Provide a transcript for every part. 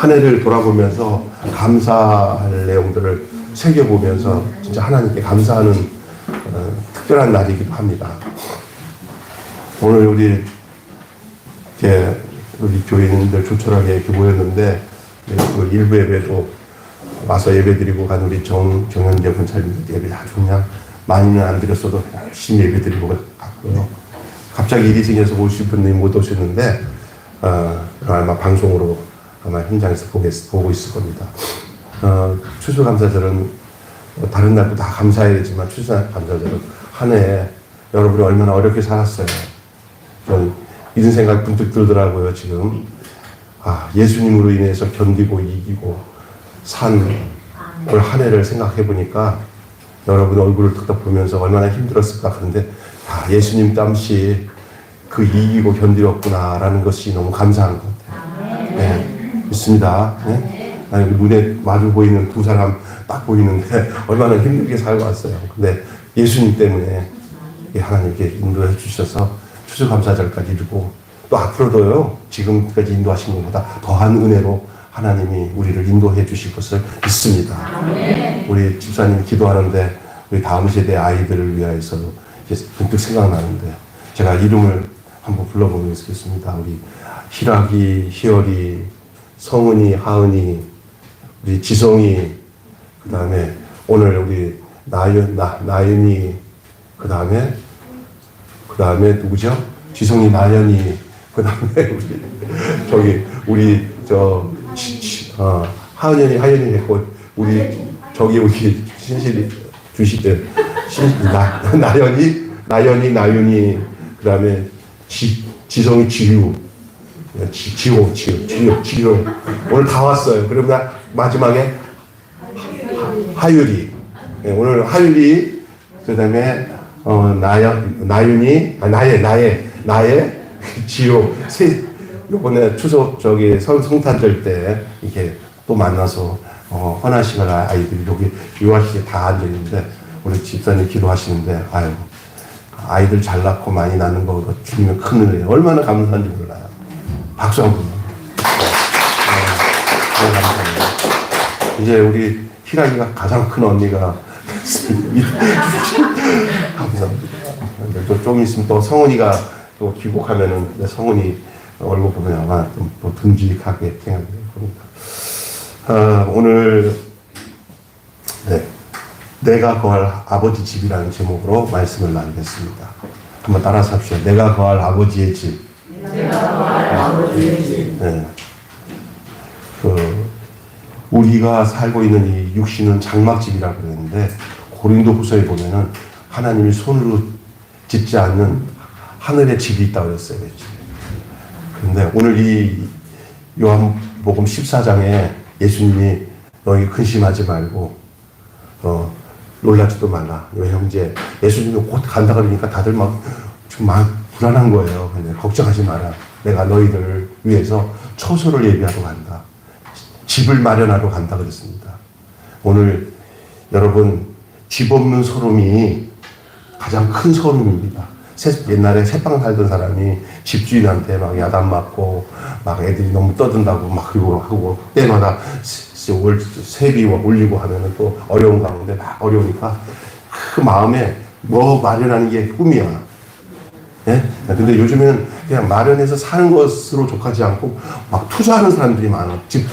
한 해를 돌아보면서 감사할 내용들을 새겨보면서 진짜 하나님께 감사하는 특별한 날이기도 합니다. 오늘 우리 교인들 조촐하게 이렇게 모였는데 그 일부 예배도 와서 예배드리고 간 우리 정현재 권사님들 예배 아주 그냥 많이는 안 드렸어도 열심히 예배드리고 갔고요. 갑자기 일이 생겨서 오실 분들이 못 오셨는데 아마 방송으로 아마 현장에서 보고 있을 겁니다. 추수감사절은 다른 날도 다 감사해야 되지만 추수감사절은 한 해에 여러분이 얼마나 어렵게 살았어요. 저는 이런 생각 문득 들더라고요. 지금 예수님으로 인해서 견디고 이기고 산 올 한 해를 생각해 보니까 여러분 얼굴을 탁탁 보면서 얼마나 힘들었을까. 그런데 예수님 땀시 그 이기고 견디었구나라는 것이 너무 감사한 것 같아요. 네, 있습니다. 네? 눈에 마주 보이는 두 사람 딱 보이는데 얼마나 힘들게 살고 왔어요. 근데 예수님 때문에 하나님께 인도해 주셔서 추수감사절까지 이루고 또 앞으로도요, 지금까지 인도하신 것보다 더한 은혜로 하나님이 우리를 인도해 주실 것을 믿습니다. 우리 집사님이 기도하는데 우리 다음 세대 아이들을 위하여서 문득 생각나는데 제가 이름을 한번 불러보겠습니다. 우리 희락이, 희열이, 성은이, 하은이, 우리 지성이, 그 다음에 오늘 우리 나윤이, 그 다음에 누구죠? 지성이, 나연이, 그 다음에 우리 하연이 했고, 우리 신실이 나연이, 나윤이, 그 다음에 지성이, 지효. 오늘 다 왔어요. 그러면 마지막에 하율이. 네, 오늘 하율이, 그 다음에 나윤이, 나의 지효. 요번에 추석 성탄절 때 이렇게 또 만나서 헌화식을 아이들이 여기 유아식에 다 앉아있는데 우리 집사님 기도하시는데 아이들 잘 낳고 많이 낳는 거 주님의 큰 은혜예요. 얼마나 감사한지 몰라요. 박수 한번. 감사합니다. 이제 우리 희락이가 가장 큰 언니가 됐습니다. 감사합니다. 또 좀 있으면 또 성은이가 또 귀국하면은 성은이 얼굴 보면 아마 좀 듬직하게 생각이 됩니다. 오늘 내가 거할 아버지 집이라는 제목으로 말씀을 나누겠습니다. 한번 따라서 합시다. 내가 거할 아버지의 집. 내가 거할 아버지의 집. 네. 우리가 살고 있는 이 육신은 장막집이라고 그러는데 고린도후서에 보면은 하나님이 손으로 짓지 않는 하늘의 집이 있다고 그랬어요. 그런데 오늘 이 요한복음 14장에 예수님이 너희 근심하지 말고 놀라지도 말라. 형제, 예수님이 곧 간다 그러니까 다들 막 불안한 거예요. 근데 걱정하지 마라. 내가 너희들을 위해서 처소를 예비하러 간다. 집을 마련하러 간다 그랬습니다. 오늘 여러분 집 없는 서름이 가장 큰 서름입니다. 옛날에 새빵 살던 사람이 집주인한테 막 야단 맞고 막 애들이 너무 떠든다고 막 그러고 하고 때마다 세비 올리고 하면은 또 어려운 가운데 막 어려우니까 그 마음에 뭐 마련하는 게 꿈이야. 예? 근데 요즘에는 그냥 마련해서 사는 것으로 족하지 않고 막 투자하는 사람들이 많아. 집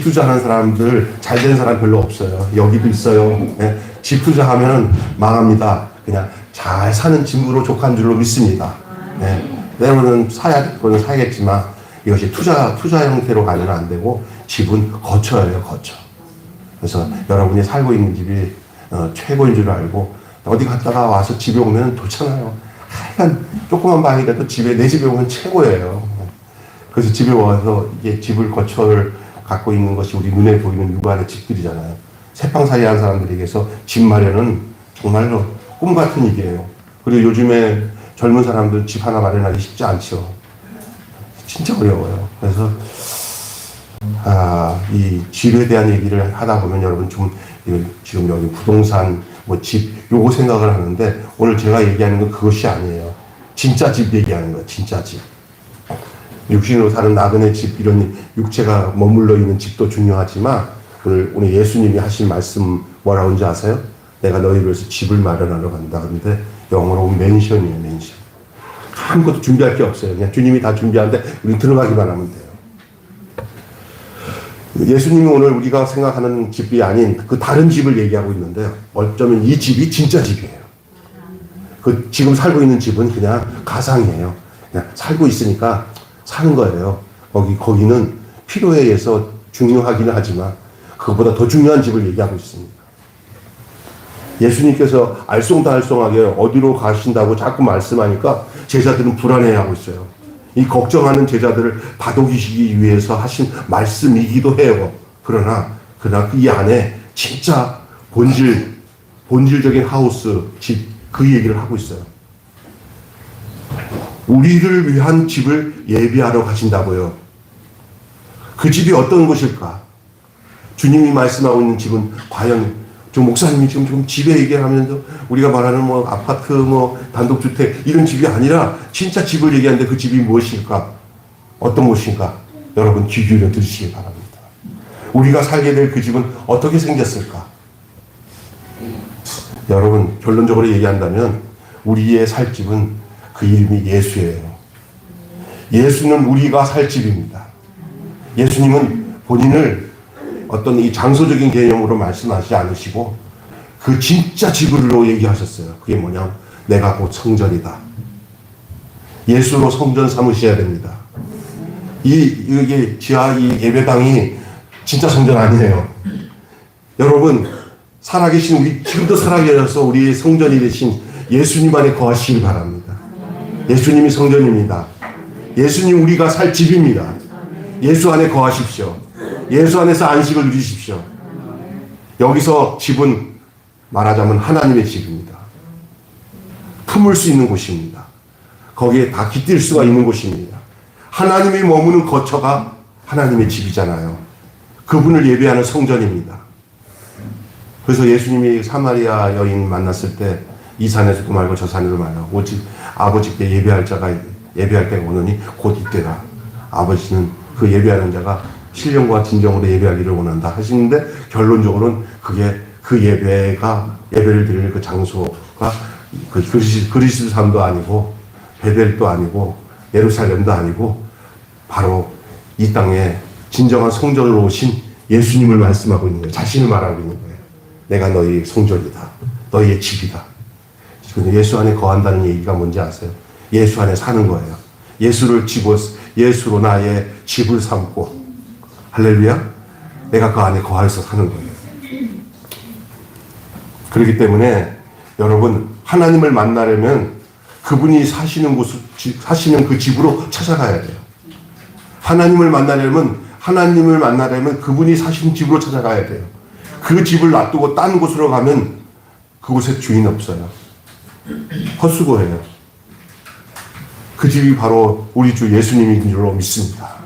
투자하는 사람들 잘 되는 사람 별로 없어요. 여기도 있어요. 예? 집 투자하면은 망합니다. 그냥 잘 사는 집으로 족한 줄로 믿습니다. 예? 때로는 사야 될 거는 사야겠지만 이것이 투자 형태로 가면 안 되고 집은 거처예요, 거처. 그래서 여러분이 살고 있는 집이 최고인 줄 알고 어디 갔다가 와서 집에 오면 좋잖아요. 하여간 조그만 방이라도 내 집에 오면 최고예요. 그래서 집에 와서 이게 집을 거처를 갖고 있는 것이 우리 눈에 보이는 육안의 집들이잖아요. 새빵살이 한 사람들에게서 집 마련은 정말로 꿈 같은 일이에요. 그리고 요즘에 젊은 사람들 집 하나 마련하기 쉽지 않죠. 진짜 어려워요. 그래서 이 집에 대한 얘기를 하다 보면 여러분 지금 여기 부동산 집 요거 생각을 하는데 오늘 제가 얘기하는 건 그것이 아니에요. 진짜 집 얘기하는 거예요. 진짜 집. 육신으로 사는 나그네 집, 이런 육체가 머물러 있는 집도 중요하지만 오늘 예수님이 하신 말씀 뭐라고 하는지 아세요? 내가 너희를 위해서 집을 마련하러 간다. 그런데 영어로 맨션이에요, 맨션. 아무것도 준비할 게 없어요. 그냥 주님이 다 준비하는데 우리 들어가기만 하면 돼요. 예수님이 오늘 우리가 생각하는 집이 아닌 그 다른 집을 얘기하고 있는데요. 어쩌면 이 집이 진짜 집이에요. 그 지금 살고 있는 집은 그냥 가상이에요. 그냥 살고 있으니까 사는 거예요. 거기는 필요에 의해서 중요하기는 하지만 그것보다 더 중요한 집을 얘기하고 있습니다. 예수님께서 알쏭달쏭하게 어디로 가신다고 자꾸 말씀하니까 제자들은 불안해하고 있어요. 이 걱정하는 제자들을 다독이시기 위해서 하신 말씀이기도 해요. 그러나 이 안에 진짜 본질적인 하우스, 집, 그 얘기를 하고 있어요. 우리를 위한 집을 예비하러 가신다고요. 그 집이 어떤 곳일까? 주님이 말씀하고 있는 집은 과연 저 목사님이 지금 집에 얘기하면서 우리가 말하는 뭐 아파트, 뭐 단독주택 이런 집이 아니라 진짜 집을 얘기하는데 그 집이 무엇일까? 어떤 곳인가? 여러분 귀 기울여 들으시기 바랍니다. 우리가 살게 될 그 집은 어떻게 생겼을까? 여러분 결론적으로 얘기한다면 우리의 살 집은 그 이름이 예수예요. 예수는 우리가 살 집입니다. 예수님은 본인을 어떤 이 장소적인 개념으로 말씀하시지 않으시고 그 진짜 집으로 얘기하셨어요. 그게 뭐냐면 내가 곧 성전이다. 예수로 성전 삼으셔야 됩니다. 이게 지하 이 예배당이 진짜 성전 아니에요. 여러분 살아계신 우리 지금도 살아계셔서 우리의 성전이 되신 예수님 안에 거하시길 바랍니다. 예수님이 성전입니다. 예수님 우리가 살 집입니다. 예수 안에 거하십시오. 예수 안에서 안식을 누리십시오. 여기서 집은 말하자면 하나님의 집입니다. 품을 수 있는 곳입니다. 거기에 다 깃들 수가 있는 곳입니다. 하나님이 머무는 거처가 하나님의 집이잖아요. 그분을 예배하는 성전입니다. 그래서 예수님이 사마리아 여인 만났을 때 이 산에서도 말고 저 산에도 말고 오직 아버지께 예배할 때가 오느니 곧 이때다. 아버지는 그 예배하는 자가 신령과 진정으로 예배하기를 원한다 하시는데 결론적으로는 그게 그 예배를 드리는 그 장소가 그 그리스도산도 아니고 베델도 아니고 예루살렘도 아니고 바로 이 땅에 진정한 성전으로 오신 예수님을 말씀하고 있는 거예요. 자신을 말하고 있는 거예요. 내가 너희 성전이다. 너희의 집이다. 예수 안에 거한다는 얘기가 뭔지 아세요? 예수 안에 사는 거예요. 예수로 나의 집을 삼고 할렐루야. 내가 그 안에 거하여서 사는 거예요. 그렇기 때문에 여러분 하나님을 만나려면 그분이 사시는 그 집으로 찾아가야 돼요. 하나님을 만나려면 그분이 사시는 집으로 찾아가야 돼요. 그 집을 놔두고 딴 곳으로 가면 그곳에 주인 없어요. 헛수고해요. 그 집이 바로 우리 주 예수님인 줄로 믿습니다.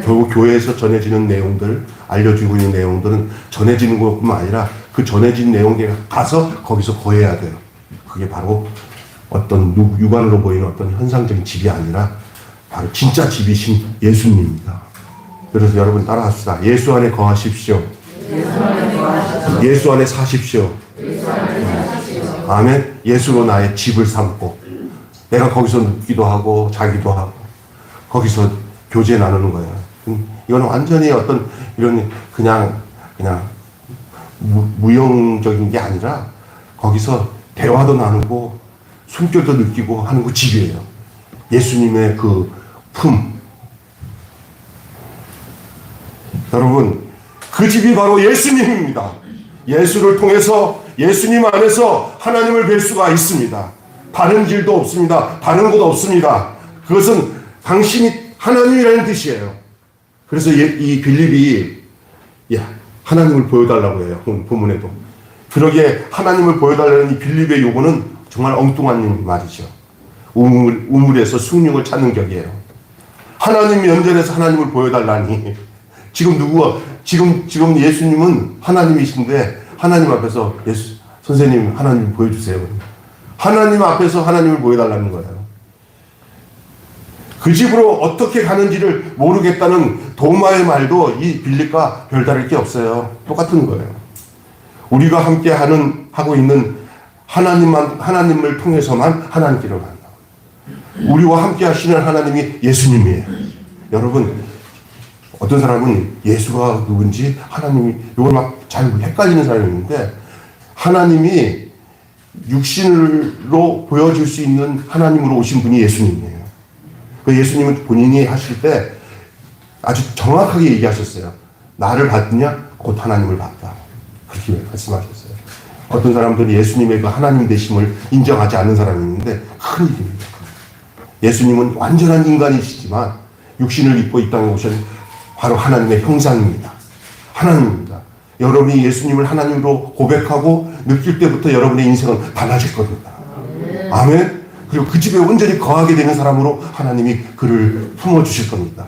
결국 교회에서 전해지는 내용들, 알려주고 있는 내용들은 전해지는 것뿐만 아니라 그 전해진 내용에 가서 거기서 거해야 돼요. 그게 바로 어떤 육안으로 보이는 어떤 현상적인 집이 아니라 바로 진짜 집이신 예수님입니다. 그래서 여러분 따라합시다. 예수 안에 거하십시오. 예수 안에 사십시오. 아멘. 예수로 나의 집을 삼고 내가 거기서 눕기도 하고 자기도 하고 거기서 교제 나누는 거예요. 이거는 완전히 어떤 이런 그냥 무용적인 게 아니라 거기서 대화도 나누고 숨결도 느끼고 하는 그 집이에요. 예수님의 그 품. 여러분 그 집이 바로 예수님입니다. 예수를 통해서 예수님 안에서 하나님을 뵐 수가 있습니다. 다른 길도 없습니다. 다른 곳 없습니다. 그것은 당신이 하나님이라는 뜻이에요. 그래서 이 빌립이 하나님을 보여달라고 해요. 본문에도. 그러게 하나님을 보여달라는 이 빌립의 요구는 정말 엉뚱한 말이죠. 우물에서 숭늉을 찾는 격이에요. 하나님 면전에서 하나님을 보여달라니. 지금 예수님은 하나님이신데 하나님 앞에서 선생님 하나님 보여주세요. 하나님 앞에서 하나님을 보여달라는 거예요. 그 집으로 어떻게 가는지를 모르겠다는 도마의 말도 이 빌립과 별다를 게 없어요. 똑같은 거예요. 우리가 함께 하고 있는 하나님을 통해서만 하나님께로 간다. 우리와 함께 하시는 하나님이 예수님이에요. 여러분, 어떤 사람은 예수가 누군지 하나님이 이걸 막 잘 헷갈리는 사람이 있는데, 하나님이 육신으로 보여줄 수 있는 하나님으로 오신 분이 예수님이에요. 그 예수님은 본인이 하실 때 아주 정확하게 얘기하셨어요. 나를 봤느냐? 곧 하나님을 봤다. 그렇게 말씀하셨어요. 어떤 사람들은 예수님의 그 하나님 되심을 인정하지 않는 사람이 있는데 큰 일입니다. 예수님은 완전한 인간이시지만 육신을 입고 이 땅에 오신 바로 하나님의 형상입니다. 하나님입니다. 여러분이 예수님을 하나님으로 고백하고 느낄 때부터 여러분의 인생은 달라질 겁니다. 아멘. 그리고 그 집에 온전히 거하게 되는 사람으로 하나님이 그를 품어주실 겁니다.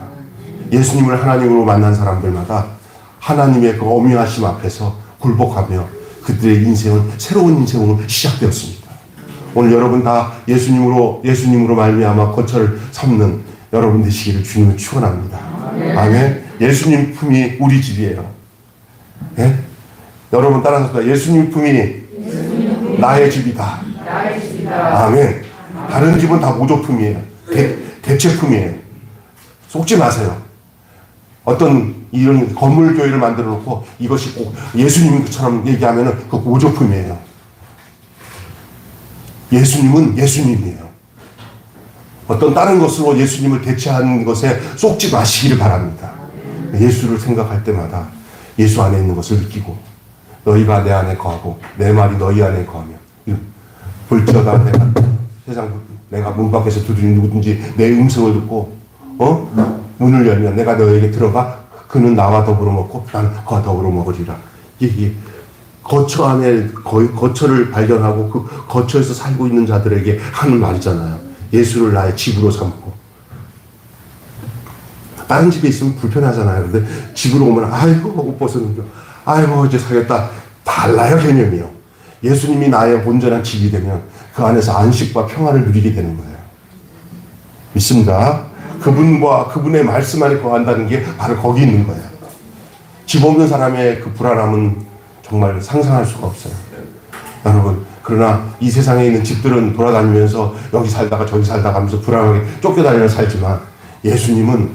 예수님을 하나님으로 만난 사람들마다 하나님의 그 어미하심 앞에서 굴복하며 그들의 인생은 새로운 인생으로 시작되었습니다. 오늘 여러분 다 예수님으로 말미암아 거처를 삼는 여러분 되시기를 주님을 축원합니다. 아멘. 예수님 품이 우리 집이에요. 예? 여러분 따라서 예수님 품이 나의 집이다. 아멘. 다른 집은 다 모조품이에요. 대체품이에요. 속지 마세요. 어떤 이런 건물교회를 만들어 놓고 이것이 꼭 예수님처럼 얘기하면은 그 모조품이에요. 예수님은 예수님이에요. 어떤 다른 것으로 예수님을 대체하는 것에 속지 마시기를 바랍니다. 예수를 생각할 때마다 예수 안에 있는 것을 느끼고 너희가 내 안에 거하고 내 말이 너희 안에 거하며 볼지어다 내가 문 밖에서 두드리는 누구든지 내 음성을 듣고 문을 열면 내가 너에게 들어가 그는 나와 더불어 먹고 나는 그와 더불어 먹으리라. 이게 거처 안에 거처를 발견하고 그 거처에서 살고 있는 자들에게 하는 말이잖아요. 예수를 나의 집으로 삼고. 다른 집에 있으면 불편하잖아요. 근데 집으로 오면 아이고 옷 벗었는데 아이고 이제 살겠다. 달라요 개념이요. 예수님이 나의 온전한 집이 되면 그 안에서 안식과 평안을 누리게 되는 거예요. 믿습니다. 그분의 말씀 안에 거한다는 게 바로 거기 있는 거예요. 집 없는 사람의 그 불안함은 정말 상상할 수가 없어요. 여러분, 그러나 이 세상에 있는 집들은 돌아다니면서 여기 살다가 저기 살다가 하면서 불안하게 쫓겨다니며 살지만 예수님은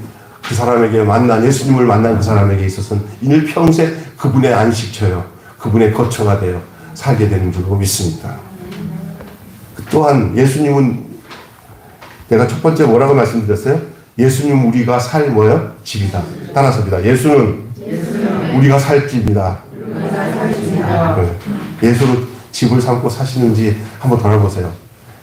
예수님을 만난 그 사람에게 있어서는 일평생 그분의 안식처요, 그분의 거처가 되어 살게 되는 줄로 믿습니다. 또한 예수님은 내가 첫 번째 뭐라고 말씀드렸어요? 예수님 우리가 살 뭐요? 집이다. 따라서입니다. 예수는 우리가 살 집이다. 예수로 집을 삼고 사시는지 한번 돌아보세요.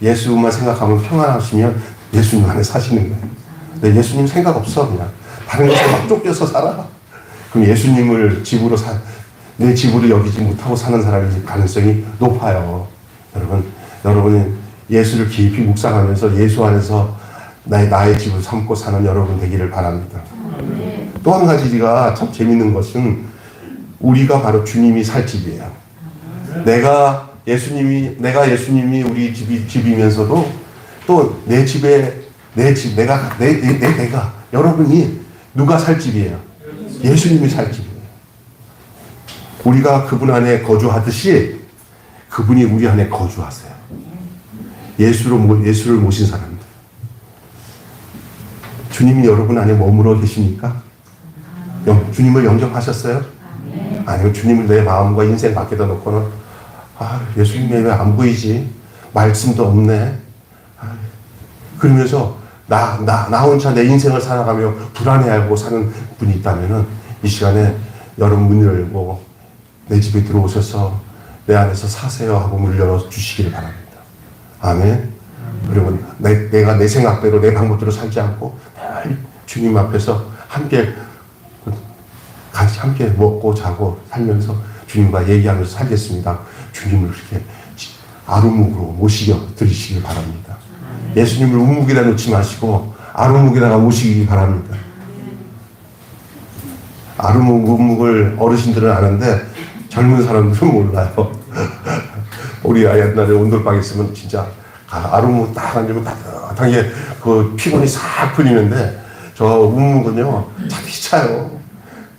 예수만 생각하면 평안하시면 예수님 안에 사시는 거예요. 근데 예수님 생각 없어. 그냥 다른 것에 막 쫓겨서 살아. 그럼 예수님을 내 집으로 여기지 못하고 사는 사람일 가능성이 높아요. 여러분은 예수를 깊이 묵상하면서 예수 안에서 나의 집을 삼고 사는 여러분 되기를 바랍니다. 또 한 가지가 참 재밌는 것은 우리가 바로 주님이 살 집이에요. 내가 예수님이 우리 집이면서도 또 내가 여러분이 누가 살 집이에요? 예수님이 살 집이에요. 우리가 그분 안에 거주하듯이 그분이 우리 안에 거주하세요. 예수를 모신 사람들. 주님이 여러분 안에 머물러 계십니까? 주님을 영접하셨어요? 아니면 주님을 내 마음과 인생 밖에다 놓고는 예수님이 왜 안 보이지? 말씀도 없네. 그러면서 나 혼자 내 인생을 살아가며 불안해하고 사는 분이 있다면은 이 시간에 여러분 문을 열고 내 집에 들어오셔서 내 안에서 사세요 하고 문을 열어주시기를 바랍니다. 아멘. 그리고 내가 내 생각대로 내 방법대로 살지 않고 주님 앞에서 함께 먹고 자고 살면서 주님과 얘기하면서 살겠습니다. 주님을 이렇게 아루묵으로 모시겨 드리시길 바랍니다. 예수님을 우묵에다 놓지 마시고 아루묵에다가 모시기 바랍니다. 아루묵, 우묵을 어르신들은 아는데 젊은 사람들은 몰라요. 우리 옛날에 온돌방 있으면 진짜 아루묵 딱 앉으면 따뜻하고 마땅히 그 피곤이 싹 풀리는데 저 운묵은요 잠이 차요.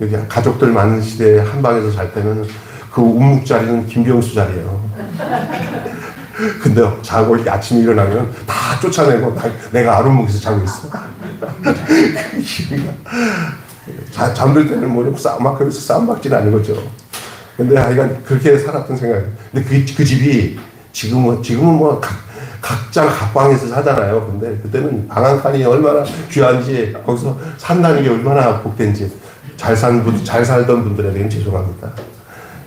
여기 가족들 많은 시대에 한 방에서 잘 때는 그 운묵 자리는 김병수 자리예요. 근데 자고 이렇게 아침에 일어나면 다 쫓아내고 내가 아랫목에서 자고 있어. 잠들 때는 뭐냐고 막 그래서 싸움박질 하는 거죠. 근데 하여간 그렇게 살았던 생각이에요. 근데 그 집이 지금은 뭐 각자 각방에서 사잖아요. 근데 그때는 방 한 칸이 얼마나 귀한지, 거기서 산다는 게 얼마나 복된지, 잘 살던 분들에게는 죄송합니다.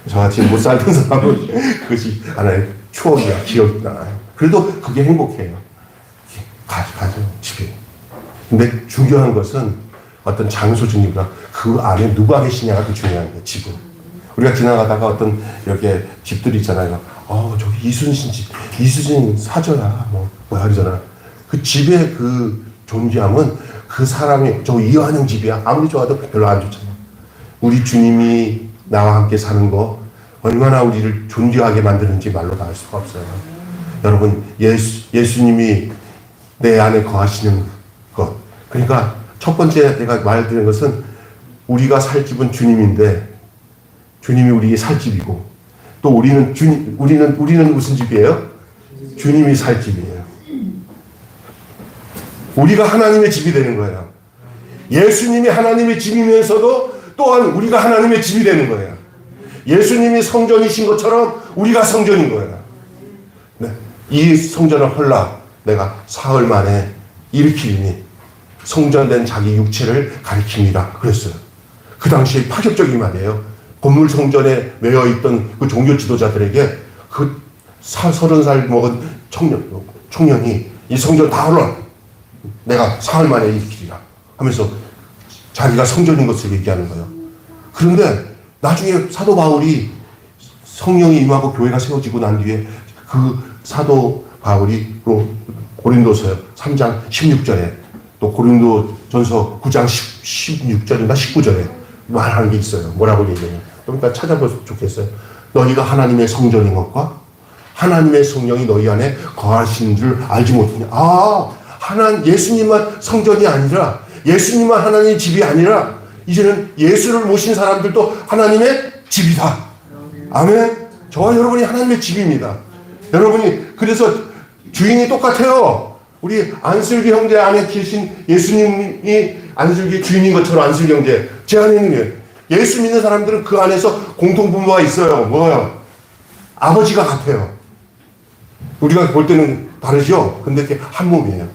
저같이 못 살던 사람은 그것이 하나의 추억이야, 기억이 나요. 그래도 그게 행복해요. 가죠, 집에. 근데 중요한 것은 어떤 장소 중립보다 그 안에 누가 계시냐가 더 중요한 거예요, 집은. 우리가 지나가다가 어떤 이렇게 집들이 있잖아요. 저기 이순신 사저야, 뭐야, 그러잖아. 그 집의 그 존귀함은 그 사람이, 저 이완영 집이야. 아무리 좋아도 별로 안 좋잖아. 우리 주님이 나와 함께 사는 거, 얼마나 우리를 존귀하게 만드는지 말로 다 할 수가 없어요. 여러분, 예수님이 내 안에 거하시는 것. 그러니까 첫 번째 내가 말드린 것은 우리가 살 집은 주님인데, 주님이 우리의 살 집이고, 또 우리는 무슨 집이에요? 주님이 살 집이에요. 우리가 하나님의 집이 되는 거예요. 예수님이 하나님의 집이면서도 또한 우리가 하나님의 집이 되는 거예요. 예수님이 성전이신 것처럼 우리가 성전인 거예요. 네. 이 성전을 헐라 내가 사흘 만에 일으키리니 성전된 자기 육체를 가리킵니다. 그랬어요. 그 당시에 파격적인 말이에요. 건물 성전에 매여있던 그 종교 지도자들에게 그 30살 먹은 청년이 이 성전 다 헐라 내가 사흘 만에 일으키리라 하면서 자기가 성전인 것을 얘기하는 거예요. 그런데 나중에 사도 바울이 성령이 임하고 교회가 세워지고 난 뒤에 그 사도 바울이 고린도서 3장 16절에 또 고린도전서 9장 16절인가 19절에 말하는 게 있어요. 뭐라고 얘기해요? 그러니까 찾아보면 좋겠어요. 너희가 하나님의 성전인 것과 하나님의 성령이 너희 안에 거하시는 줄 알지 못하냐. 예수님만 성전이 아니라, 예수님만 하나님의 집이 아니라 이제는 예수를 모신 사람들도 하나님의 집이다. 아멘. 저와 여러분이 하나님의 집입니다. 여러분이 그래서 주인이 똑같아요. 우리 안슬기 형제 안에 계신 예수님이 안슬기 주인인 것처럼 안슬기 형제 제 안에 있는 게 예수 믿는 사람들은 그 안에서 공통분모가 있어요. 뭐요? 아버지가 같아요. 우리가 볼 때는 다르죠? 근데 이렇게 한 몸이에요.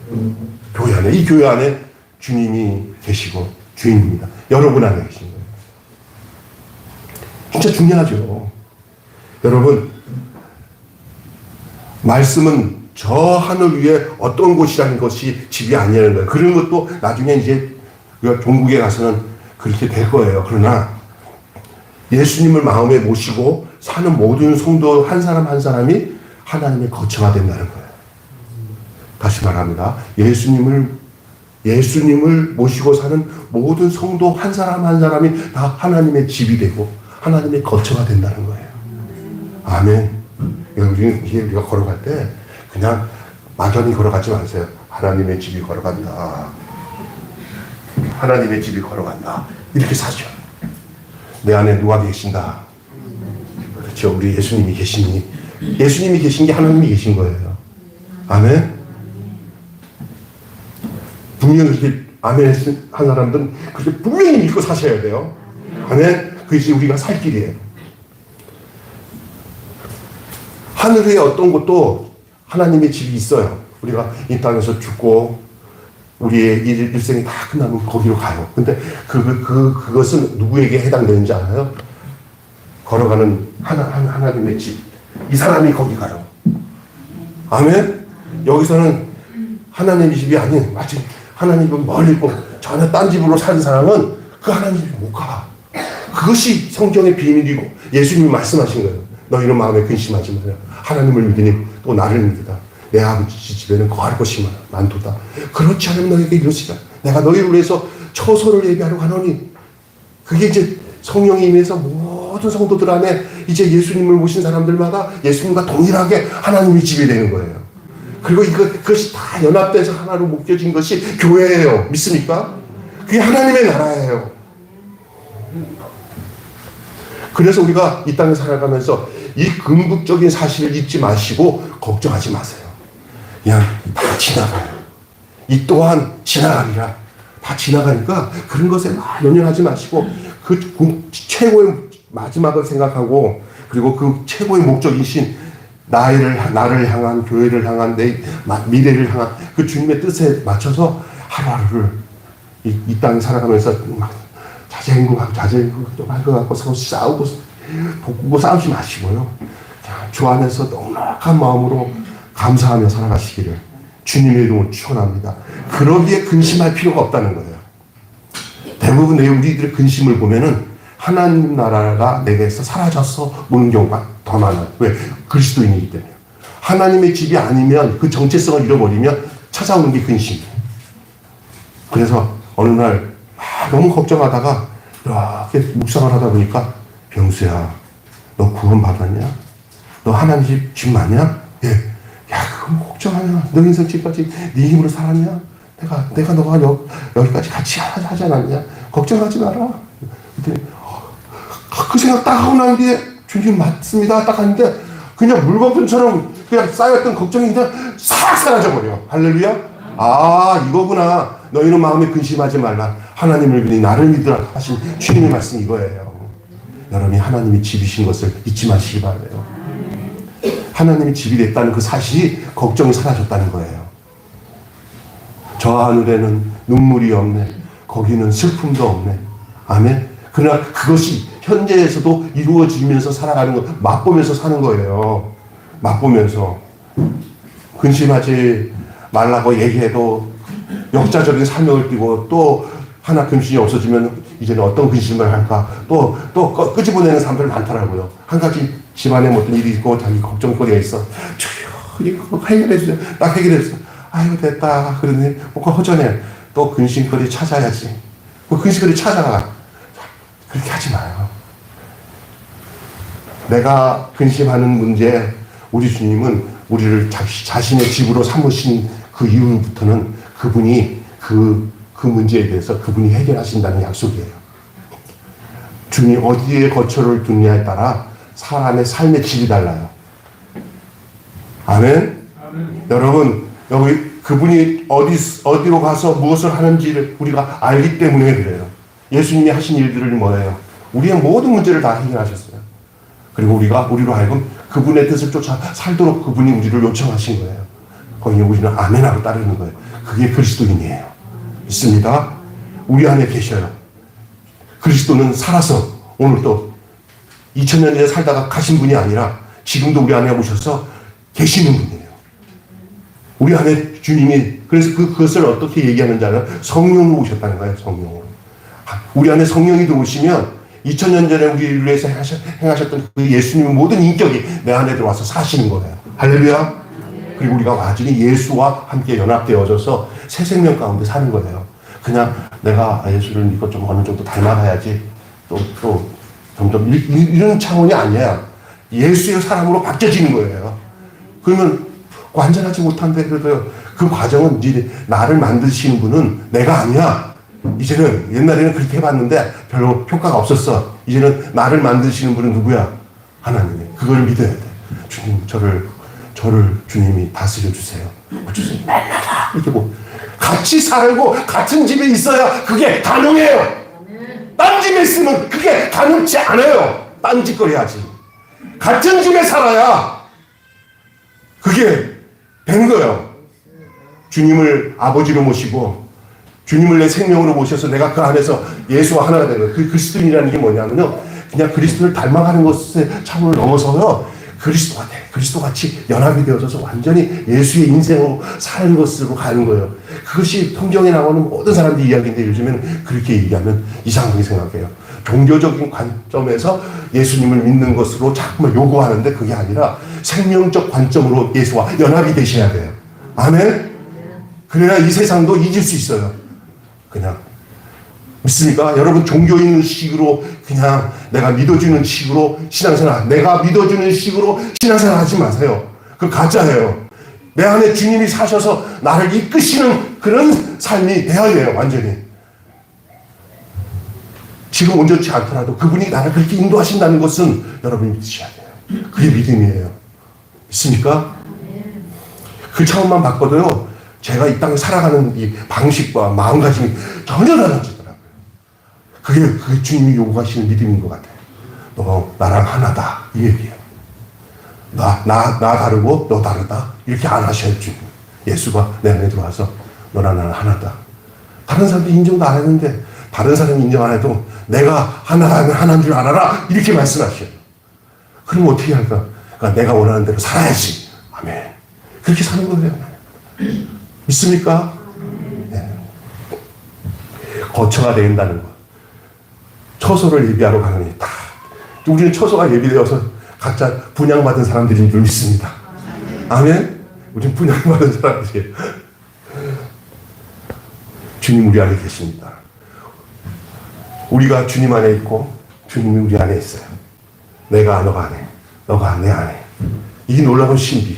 교회 안에. 이 교회 안에 주님이 계시고 주인입니다. 여러분 안에 계신 거예요. 진짜 중요하죠. 여러분, 말씀은 저 하늘 위에 어떤 곳이라는 것이 집이 아니라는 거예요. 그런 것도 나중에 이제 우리가 종국에 가서는 그렇게 될 거예요. 그러나 예수님을 마음에 모시고 사는 모든 성도 한 사람 한 사람이 하나님의 거처가 된다는 거예요. 다시 말합니다. 예수님을 모시고 사는 모든 성도 한 사람 한 사람이 다 하나님의 집이 되고 하나님의 거처가 된다는 거예요. 아멘. 우리가 걸어갈 때 그냥 막연히 걸어가지 마세요. 하나님의 집이 걸어간다. 하나님의 집이 걸어간다. 이렇게 사죠. 내 안에 누가 계신다. 그렇죠. 우리 예수님이 계신 게 하나님이 계신 거예요. 아멘. 분명히 그렇게 아멘 한 사람들은 그렇게 분명히 믿고 사셔야 돼요. 아멘. 그것이 우리가 살 길이에요. 하늘에 어떤 곳도 하나님의 집이 있어요. 우리가 이 땅에서 죽고 우리의 일생이 다 끝나면 거기로 가요. 근데 그것은 누구에게 해당되는지 알아요? 걸어가는 하나님의 집. 이 사람이 거기 가요. 아멘? 여기서는 하나님의 집이 아닌 마치 하나님은 멀리 있고 전혀 딴 집으로 사는 사람은 그 하나님 집에 못 가. 그것이 성경의 비밀이고 예수님이 말씀하신 거예요. 너희는 마음에 근심하지 마라. 하나님을 믿으니 또 나를 믿으라. 내 아버지 집에는 거할 것이 많도다. 그렇지 않으면 너희에게 이르시라. 내가 너희를 위해서 처소를 예비하려고 하노니. 그게 이제 성령이 임해서 모든 성도들 안에 이제 예수님을 모신 사람들마다 예수님과 동일하게 하나님의 집이 되는 거예요. 그리고 그것이 다 연합돼서 하나로 묶여진 것이 교회예요. 믿습니까? 그게 하나님의 나라예요. 그래서 우리가 이 땅에 살아가면서 이 궁극적인 사실을 잊지 마시고 걱정하지 마세요. 그냥 다 지나가요. 이 또한 지나가리라. 다 지나가니까 그런 것에 막 연연하지 마시고 그 최고의 마지막을 생각하고 그리고 그 최고의 목적이신 나를 향한 교회를 향한 내 미래를 향한 그 주님의 뜻에 맞춰서 하루하루를 이 땅에 살아가면서 막 자제행동하고 할 것 같고 서로 싸우고 볶고 싸우지 마시고요. 주 안에서 넉넉한 마음으로 감사하며 살아가시기를 주님의 이름으로 축원합니다. 그러기에 근심할 필요가 없다는 거예요. 대부분 우리들의 근심을 보면은 하나님 나라가 내게서 사라져서 오는 경우가 더 많아요. 왜? 그리스도인이기 때문에. 하나님의 집이 아니면 그 정체성을 잃어버리면 찾아오는 게 근심이에요. 그래서 어느 날 너무 걱정하다가 이렇게 묵상을 하다 보니까 병수야, 너 구원 받았냐? 너 하나님 집 맞냐? 예. 야, 그럼 걱정하냐? 너 인생 지금까지 네 힘으로 살았냐? 내가 너가 여기까지 같이 하지 않았냐? 걱정하지 마라. 그랬더니 그 생각 딱 하고 난 뒤에 주님 맞습니다. 딱 하는데 그냥 물거품처럼 그냥 쌓였던 걱정이 그냥 싹 사라져버려. 할렐루야? 아, 이거구나. 너희는 마음에 근심하지 말라. 하나님을 믿으니 나를 믿으라 하신 주님의 말씀이 이거예요. 여러분이 하나님이 집이신 것을 잊지 마시기 바라요. 하나님이 집이 됐다는 그 사실이 걱정이 사라졌다는 거예요. 저 하늘에는 눈물이 없네. 거기는 슬픔도 없네. 아멘. 그러나 그것이 현재에서도 이루어지면서 살아가는 거, 맛보면서 사는 거예요. 맛보면서. 근심하지 말라고 얘기해도 역자적인 사명을 띠고 또 하나 근심이 없어지면 이제는 어떤 근심을 할까 또 끄집어내는 사람들 많더라고요. 한 가지 집안에 어떤 일이 있고 자기 걱정거리가 있어. 주여 이거 해결해주세요. 나 해결했어. 아이고 됐다. 그러더니 뭔가 허전해. 또 근심거리 찾아야지. 그 근심거리 찾아가. 그렇게 하지 마요. 내가 근심하는 문제, 우리 주님은 우리를 자신의 집으로 삼으신 그 이후부터는 그분이 그 문제에 대해서 그분이 해결하신다는 약속이에요. 주님 어디에 거처를 두느냐에 따라 사람의 삶의 질이 달라요. 아멘? 여러분, 여기 그분이 어디로 가서 무엇을 하는지를 우리가 알기 때문에 그래요. 예수님이 하신 일들을 뭐예요? 우리의 모든 문제를 다 해결하셨어요. 그리고 우리로 하여금 그분의 뜻을 쫓아 살도록 그분이 우리를 요청하신 거예요. 거기에 우리는 아멘하고 따르는 거예요. 그게 그리스도인이에요. 있습니다. 우리 안에 계셔요. 그리스도는 살아서 오늘도 2000년 전에 살다가 가신 분이 아니라 지금도 우리 안에 오셔서 계시는 분이에요. 우리 안에 주님이 그래서 그것을 어떻게 얘기하는지 알아요? 성령으로 오셨다는 거예요. 성령으로. 우리 안에 성령이 들어오시면 2000년 전에 우리를 위해서 행하셨던 그 예수님의 모든 인격이 내 안에 들어와서 사시는 거예요. 할렐루야. 그리고 우리가 완전히 예수와 함께 연합되어져서 새 생명 가운데 사는 거예요. 그냥 내가 예수를 믿고 좀 어느 정도 닮아가야지 또 점점 이런 차원이 아니야. 예수의 사람으로 바뀌어지는 거예요. 그러면 완전하지 못한데 그래도 그 과정은 이제 나를 만드시는 분은 내가 아니야. 이제는 옛날에는 그렇게 해봤는데 별로 효과가 없었어. 이제는 나를 만드시는 분은 누구야? 하나님이. 그걸 믿어야 돼. 주님 저를 주님이 다스려 주세요. 주님 날마다 이렇게 같이 살고 같은 집에 있어야 그게 가능해요. 딴 집에 있으면 그게 가능치 않아요. 딴짓거리 하지. 같은 집에 살아야 그게 된 거예요. 주님을 아버지로 모시고 주님을 내 생명으로 모셔서 내가 그 안에서 예수와 하나가 되는 거예요. 그 그리스도인이라는 게 뭐냐면요. 그냥 그리스도를 닮아가는 것의 차원을 넘어서요. 그리스도같이 연합이 되어져서 완전히 예수의 인생으로 사는 것으로 가는 거예요. 그것이 성경에 나오는 모든 사람들이 이야기인데 요즘에는 그렇게 얘기하면 이상하게 생각해요. 종교적인 관점에서 예수님을 믿는 것으로 자꾸만 요구하는데 그게 아니라 생명적 관점으로 예수와 연합이 되셔야 돼요. 아멘? 그래야 이 세상도 이길 수 있어요. 그냥 믿습니까? 여러분 종교인 식으로 그냥 내가 믿어주는 식으로 신앙생활 내가 믿어주는 식으로 신앙생활 하지 마세요. 그거 가짜예요. 내 안에 주님이 사셔서 나를 이끄시는 그런 삶이 되어야 돼요. 완전히. 지금 온전치 않더라도 그분이 나를 그렇게 인도하신다는 것은 여러분이 믿으셔야 돼요. 그게 믿음이에요. 믿습니까? 그 차원만 바꿔도요, 제가 이 땅을 살아가는 이 방식과 마음가짐이 전혀 달라지더라고요. 그게 주님이 요구하시는 믿음인 것 같아요. 너 나랑 하나다, 이 얘기예요. 나 다르고 너 다르다, 이렇게 안 하셔요. 주님. 예수가 내 안에 들어와서 너랑 나는 하나다. 다른 사람들이 인정도 안 했는데, 다른 사람이 인정 안 해도 내가 하나라면 하나인 줄 알아라, 이렇게 말씀하셔요. 그럼 어떻게 할까? 그러니까 내가 원하는 대로 살아야지. 아멘. 그렇게 사는 거예요. 믿습니까? 네. 거처가 된다는 거. 처소를 예비하러 가느니 다. 우리는 처소가 예비되어서 각자 분양받은 사람들인 줄 믿습니다. 아멘. 우리는 분양받은 사람들이에요. 주님 우리 안에 계십니다. 우리가 주님 안에 있고 주님이 우리 안에 있어요. 내가 너가 안에, 너가 내 안에. 이 놀라운 신비.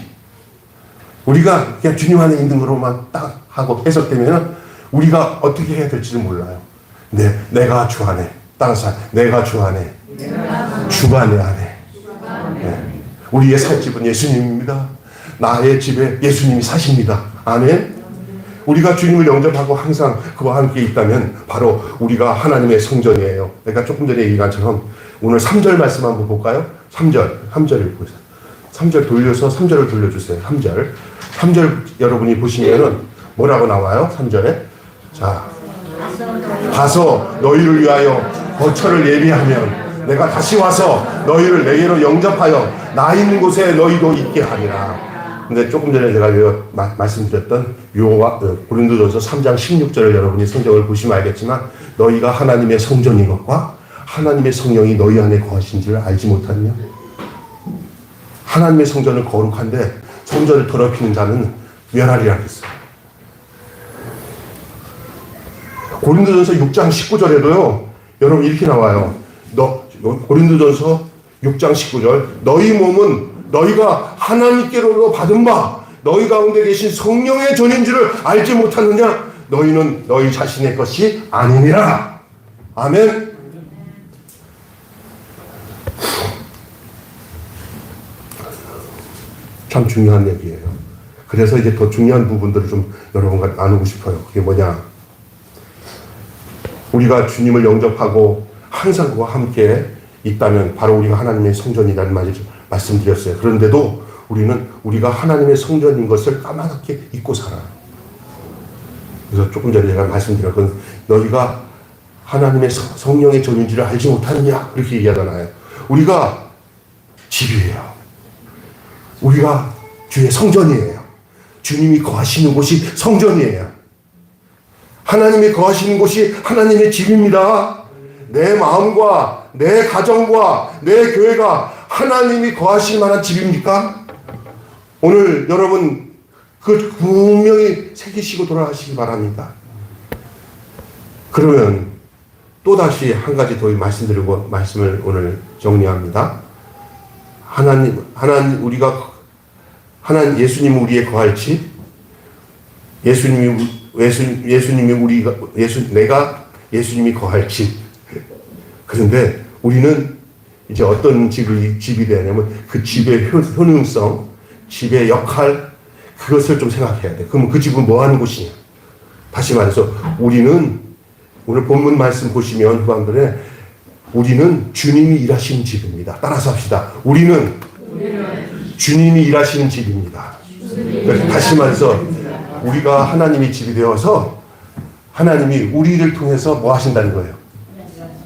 우리가 그냥 주님 안에 있는 거로만 딱 하고 해석되면 우리가 어떻게 해야 될지를 몰라요. 내가 주 안에, 땅사, 내가 주 안에, 주가 내 안에. 네. 우리의 살 집은 예수님입니다. 나의 집에 예수님이 사십니다. 아멘. 우리가 주님을 영접하고 항상 그와 함께 있다면 바로 우리가 하나님의 성전이에요. 내가 조금 전에 얘기한 것처럼 오늘 3절 말씀 한번 볼까요? 3절을 보세요. 3절 돌려서 3절을 돌려주세요. 3절 여러분이 보시면은 뭐라고 나와요? 3절에. 자, 가서 너희를 위하여 거처를 예비하면 내가 다시 와서 너희를 내게로 영접하여 나 있는 곳에 너희도 있게 하리라. 근데 조금 전에 제가 말씀드렸던 고린도전서 3장 16절을 여러분이 성경을 보시면 알겠지만 너희가 하나님의 성전인 것과 하나님의 성령이 너희 안에 거하신 줄 알지 못하느냐. 하나님의 성전은 거룩한데 성전을 더럽히는 자는 멸하리라 했어요. 고린도전서 6장 19절에도요 여러분 이렇게 나와요. 고린도전서 6장 19절 너희 몸은 너희가 하나님께로 받은 바 너희 가운데 계신 성령의 전인 줄을 알지 못하느냐. 너희는 너희 자신의 것이 아니니라. 아멘. 참 중요한 얘기예요. 그래서 이제 더 중요한 부분들을 좀 여러분과 나누고 싶어요. 그게 뭐냐. 우리가 주님을 영접하고 항상 그와 함께 있다면 바로 우리가 하나님의 성전이라는 말을 말씀드렸어요. 그런데도 우리는 우리가 하나님의 성전인 것을 까맣게 잊고 살아요. 그래서 조금 전에 제가 말씀드렸건 너희가 하나님의 성령의 전인지를 알지 못하느냐 그렇게 얘기하잖아요. 우리가 집이에요. 우리가 주의 성전이에요. 주님이 거하시는 곳이 성전이에요. 하나님이 거하시는 곳이 하나님의 집입니다. 내 마음과 내 가정과 내 교회가 하나님이 거하실 만한 집입니까? 오늘 여러분 그 분명히 새기시고 돌아가시기 바랍니다. 그러면 또다시 한 가지 더 말씀드리고 말씀을 오늘 정리합니다. 예수님이 우리의 거할 집, 내가 예수님이 거할 집. 그런데 우리는 이제 어떤 집이 되냐면 그 집의 효능성, 집의 역할, 그것을 좀 생각해야 돼. 그럼 그 집은 뭐 하는 곳이냐? 다시 말해서 우리는 오늘 본문 말씀 보시면 후반부에 우리는 주님이 일하시는 집입니다. 따라서 합시다. 우리는 주님이 일하시는 집입니다. 다시 말해서 우리가 하나님의 집이 되어서 하나님이 우리를 통해서 뭐 하신다는 거예요?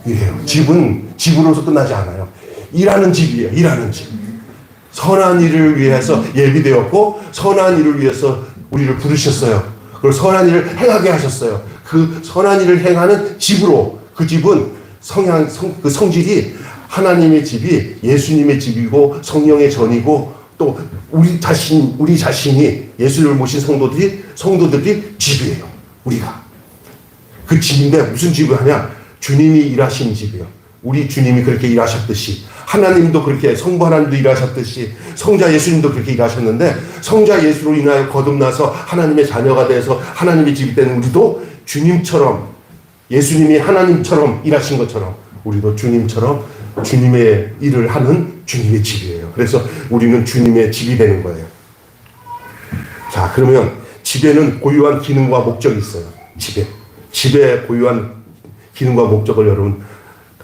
이래요. 집은 집으로서 끝나지 않아요. 일하는 집이에요. 일하는 집. 선한 일을 위해서 예비되었고 선한 일을 위해서 우리를 부르셨어요. 그리고 선한 일을 행하게 하셨어요. 그 선한 일을 행하는 집으로 그 집은 그 성질이 하나님의 집이 예수님의 집이고 성령의 전이고 또 우리 자신이 예수를 모신 성도들이 집이에요. 우리가 그 집인데 무슨 집을 하냐? 주님이 일하시는 집이에요. 우리 주님이 그렇게 일하셨듯이 하나님도 그렇게 성부 하나님도 일하셨듯이 성자 예수님도 그렇게 일하셨는데 성자 예수로 인하여 거듭나서 하나님의 자녀가 돼서 하나님의 집이 되는 우리도 주님처럼 예수님이 하나님처럼 일하신 것처럼 우리도 주님처럼 주님의 일을 하는 주님의 집이에요. 그래서 우리는 주님의 집이 되는 거예요. 자, 그러면 집에는 고유한 기능과 목적이 있어요. 집에 고유한 기능과 목적을 여러분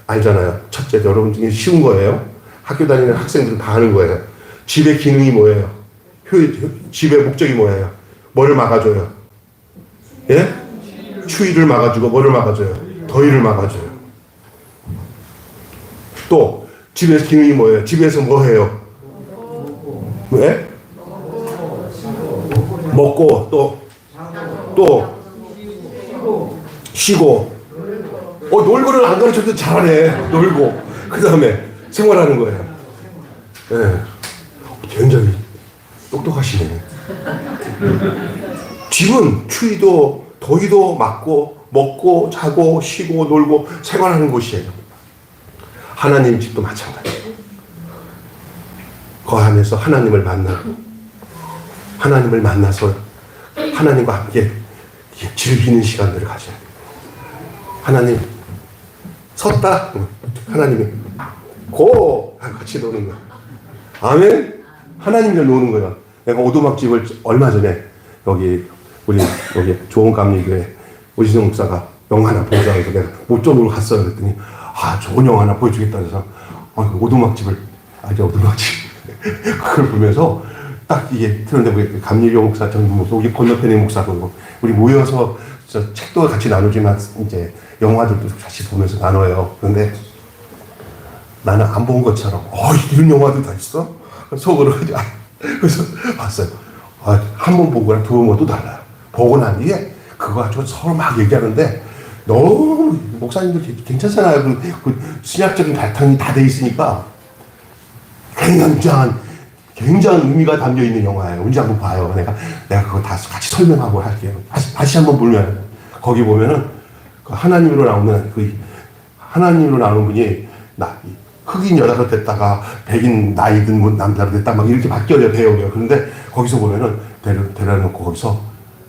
알잖아요. 첫째, 여러분 중에 쉬운 거예요. 학교 다니는 학생들은 다 아는 거예요. 집의 기능이 뭐예요? 집의 목적이 뭐예요? 뭐를 막아줘요? 예? 추위를 막아주고 뭐를 막아줘요? 더위를 막아줘요. 또 집에서 기능이 뭐예요? 집에서 뭐 해요? 왜? 먹고 또 쉬고 놀고는 안 가르쳐도 잘하네. 놀고 그 다음에 생활하는 거예요. 네. 굉장히 똑똑하시네. 집은 추위도 더위도 막고 먹고 자고 쉬고 놀고 생활하는 곳이에요. 하나님 집도 마찬가지예요. 그 안에서 하나님을 만나고 하나님을 만나서 하나님과 함께 즐기는 시간들을 가져야 돼요. 하나님 섰다. 하나님이 고 같이 노는 거야. 아멘. 하나님이랑 노는 거야. 내가 오두막집을 얼마 전에 여기 좋은 감리교회 오시정 목사가 영화 하나 보자고 해서 내가 모쪼으로 갔어요. 그랬더니 좋은 영화 하나 보여주겠다 해서 오두막집을 오두막집 그걸 보면서 딱 이게 그런데 감리교 목사 정부 목사 우리 건너편의 목사도 우리 모여서 책도 같이 나누지만 이제 영화들도 같이 보면서 나눠요. 그런데 나는 안 본 것처럼 이런 영화도 다 있어? 속으로 그래서 봤어요. 한 번 보고랑 두 번 보고 또 달라요. 보고 난 뒤에 그거 가지고 서로 막 얘기하는데 너무 목사님들 괜찮잖아요. 그 신학적인 바탕이 다 돼 있으니까 굉장한 의미가 담겨 있는 영화예요. 언제 한번 봐요. 내가 그거 다 같이 설명하고 할게요. 다시 한번 보면 거기 보면은 하나님으로 나오는 분이 흑인 여자로 됐다가 백인 나이든 남자로 됐다 막 이렇게 바뀌어요. 배역이요. 그런데 거기서 보면은 데려놓고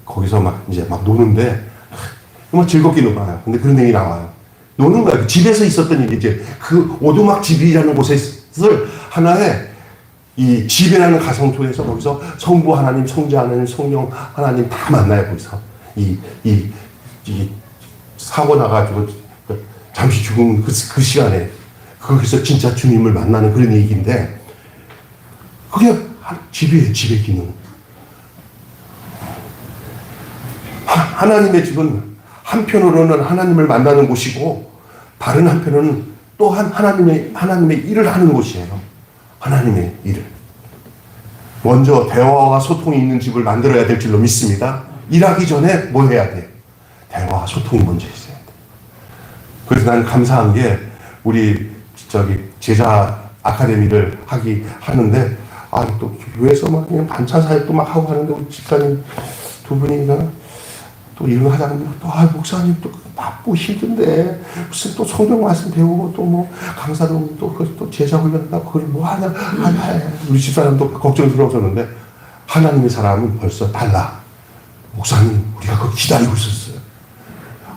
거기서 막 노는데 막 즐겁게 놀아요. 근데 그런 얘기 나와요. 노는 거야. 그 집에서 있었던 일이 이제 그 오두막 집이라는 곳을 하나의 이 집이라는 가상토에서 거기서 성부 하나님, 성자 하나님, 성령 하나님 다 만나요. 거기서 이 사고 나가지고 잠시 죽은 그 시간에 거기서 진짜 주님을 만나는 그런 얘기인데 그게 집이에요. 집의 기능. 하나님의 집은 한편으로는 하나님을 만나는 곳이고 다른 한편으로는 또한 하나님의 일을 하는 곳이에요. 하나님의 일을. 먼저 대화와 소통이 있는 집을 만들어야 될 줄로 믿습니다. 일하기 전에 뭘 해야 돼? 대화와 소통이 먼저 있어야 돼. 그래서 나는 감사한 게 우리 제자 아카데미를 하는데 또 교회에서 막 그냥 반찬 사역도 막 하고 하는데 우리 집사님 두 분이 또 이런 거 하자는데 목사님 또 바쁘고 힘든데 무슨 또 성경 말씀 배우고 또 뭐 강사도 또 제자 훈련하고 그걸 뭐 하냐 우리 집사람도 걱정스러웠었는데 하나님의 사람은 벌써 달라. 목사님 우리가 그거 기다리고 있었어요.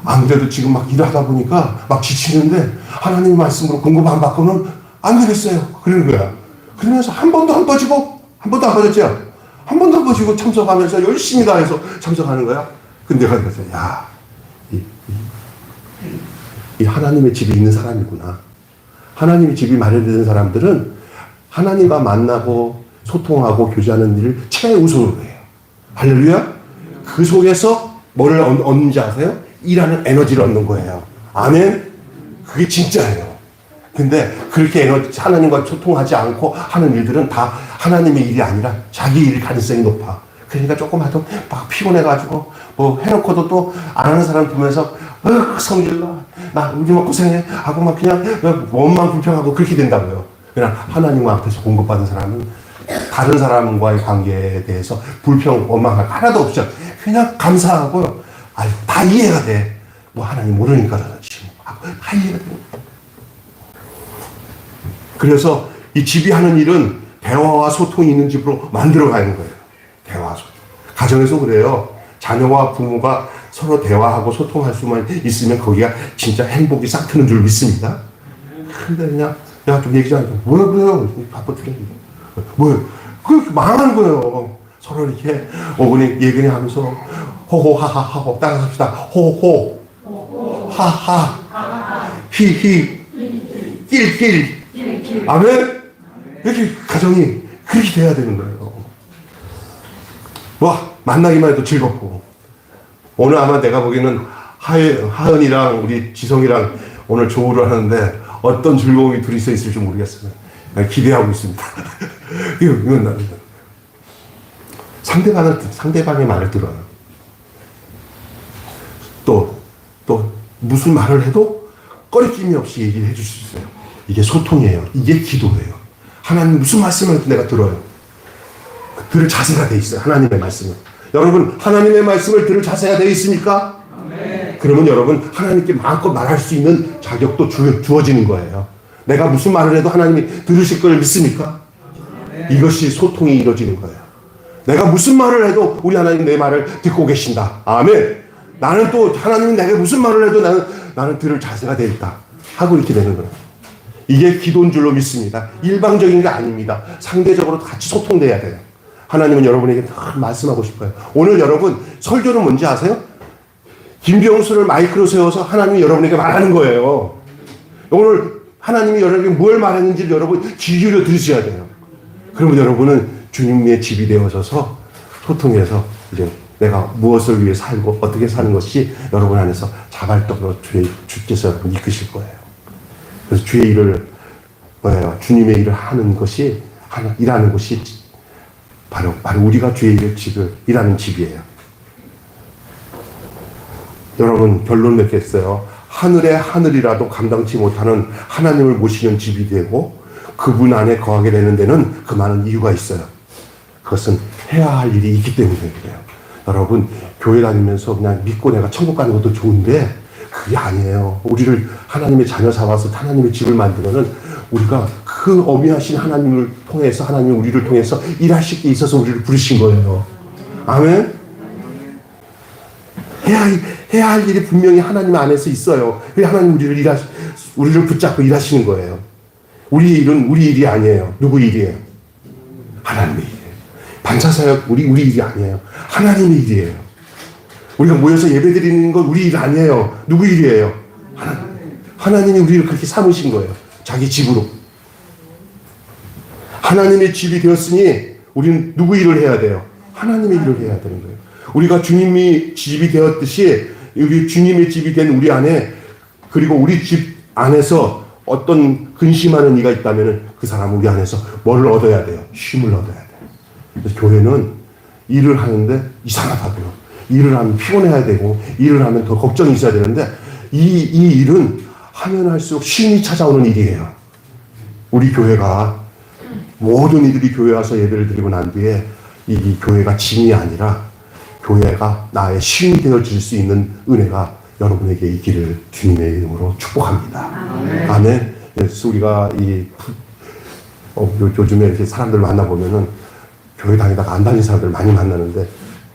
안 그래도 지금 막 일하다 보니까 막 지치는데 하나님 말씀으로 공급 안 받고는 안 되겠어요. 그러는 거야. 그러면서 한 번도 안 빠지고 한 번도 안 빠졌죠. 한 번도 안 빠지고 참석하면서 열심히 다해서 참석하는 거야. 근데 내가 그래서 이 하나님의 집에 있는 사람이구나. 하나님의 집이 마련되는 사람들은 하나님과 만나고 소통하고 교제하는 일을 최우선으로 해요. 할렐루야. 그 속에서 뭐를 얻는지 아세요? 일하는 에너지를 얻는 거예요. 아멘. 그게 진짜예요. 근데 그렇게 하나님과 소통하지 않고 하는 일들은 다 하나님의 일이 아니라 자기 일 가능성이 높아. 그러니까 조금 하여튼 막 피곤해가지고 뭐 해놓고도 또 안 하는 사람 보면서 성질나 나 우리 막 고생해 하고 막 그냥 몸만 불평하고 그렇게 된다고요. 그냥 하나님 앞에서 공급받은 사람은 다른 사람과의 관계에 대해서 불평 원망 하나도 없죠. 그냥 감사하고 다 이해가 돼. 뭐 하나님 모르니까 그렇지. 다 이해가 돼. 그래서 이 집이 하는 일은 대화와 소통이 있는 집으로 만들어가는 거예요. 대화, 소통. 가정에서 그래요. 자녀와 부모가 서로 대화하고 소통할 수만 있으면 거기가 진짜 행복이 싹 트는 줄 믿습니다. 근데 그냥 좀 얘기 좀 하니까 뭐야 그래요? 바빠 죽겠네. 뭐야? 그렇게 망하는 거예요. 서로 이렇게 어머니 얘기를 하면서 호호하하 하고 따라합시다. 호호 하하 히히 낄낄 아멘. 이렇게 가정이 그렇게 돼야 되는 거예요. 와, 만나기만 해도 즐겁고. 오늘 아마 내가 보기에는 하은이랑 우리 지성이랑 오늘 조우를 하는데 어떤 즐거움이 둘이서 있을지 모르겠어요. 기대하고 있습니다. 이건 나는 상대방의 말을 들어요. 또 무슨 말을 해도 꺼리낌이 없이 얘기를 해줄 수 있어요. 이게 소통이에요. 이게 기도예요. 하나님 무슨 말씀을 해도 내가 들어요. 들을 자세가 돼 있어요. 하나님의 말씀을. 여러분 하나님의 말씀을 들을 자세가 돼 있습니까? 네. 그러면 여러분 하나님께 마음껏 말할 수 있는 자격도 주어지는 거예요. 내가 무슨 말을 해도 하나님이 들으실 걸 믿습니까? 네. 이것이 소통이 이루어지는 거예요. 내가 무슨 말을 해도 우리 하나님 내 말을 듣고 계신다. 아멘. 나는 또 하나님이 내가 무슨 말을 해도 나는 들을 자세가 돼 있다 하고 이렇게 되는 거예요. 이게 기도인 줄로 믿습니다. 일방적인 게 아닙니다. 상대적으로 같이 소통돼야 돼요. 하나님은 여러분에게 늘 말씀하고 싶어요. 오늘 여러분 설교는 뭔지 아세요? 김병수를 마이크로 세워서 하나님이 여러분에게 말하는 거예요. 오늘 하나님이 여러분에게 뭘 말했는지 여러분 귀 기울여 들으셔야 돼요. 그러면 여러분은 주님의 집이 되어져서 소통해서 이제 내가 무엇을 위해 살고 어떻게 사는 것이 여러분 안에서 자발적으로 주께서 여러분 이끄실 거예요. 그래서 주의 일을 주님의 일을 하는 것이 일하는 것이 바로 우리가 주의 집을 일하는 집이에요. 여러분 결론 맺겠어요. 하늘의 하늘이라도 감당치 못하는 하나님을 모시는 집이 되고 그분 안에 거하게 되는 데는 그 많은 이유가 있어요. 그것은 해야 할 일이 있기 때문에 그래요. 여러분 교회 다니면서 그냥 믿고 내가 천국 가는 것도 좋은데 그게 아니에요. 우리를 하나님의 자녀 삼아서 하나님의 집을 만들면은 우리가 그 어미하신 하나님을 통해서 하나님이 우리를 통해서 일하실 게 있어서 우리를 부르신 거예요. 아멘. 해야 할 일이 분명히 하나님 안에서 있어요. 그래서 하나님 우리를 붙잡고 일하시는 거예요. 우리 일은 우리 일이 아니에요. 누구 일이에요? 하나님의 일이에요. 반차사역 우리 일이 아니에요. 하나님의 일이에요. 우리가 모여서 예배드리는 건 우리 일 아니에요. 누구 일이에요? 하나님이 우리를 그렇게 삼으신 거예요. 자기 집으로. 하나님의 집이 되었으니 우리는 누구 일을 해야 돼요? 하나님의 일을 해야 되는 거예요. 우리가 주님이 집이 되었듯이 우리 주님의 집이 된 우리 안에 그리고 우리 집 안에서 어떤 근심하는 이가 있다면 그 사람은 우리 안에서 뭐를 얻어야 돼요? 쉼을 얻어야 돼요. 그래서 교회는 일을 하는데 이상하다고요. 일을 하면 피곤해야 되고 일을 하면 더 걱정이 있어야 되는데 이 일은 하면 할수록 쉼이 찾아오는 일이에요. 우리 교회가 모든 이들이 교회 와서 예배를 드리고 난 뒤에 이 교회가 짐이 아니라 교회가 나의 쉼이 되어질 수 있는 은혜가 여러분에게 있기를 주님의 이름으로 축복합니다. 아멘. 그래서 우리가 요즘에 이렇게 사람들 만나보면은 교회 다니다가 안 다니는 사람들 많이 만나는데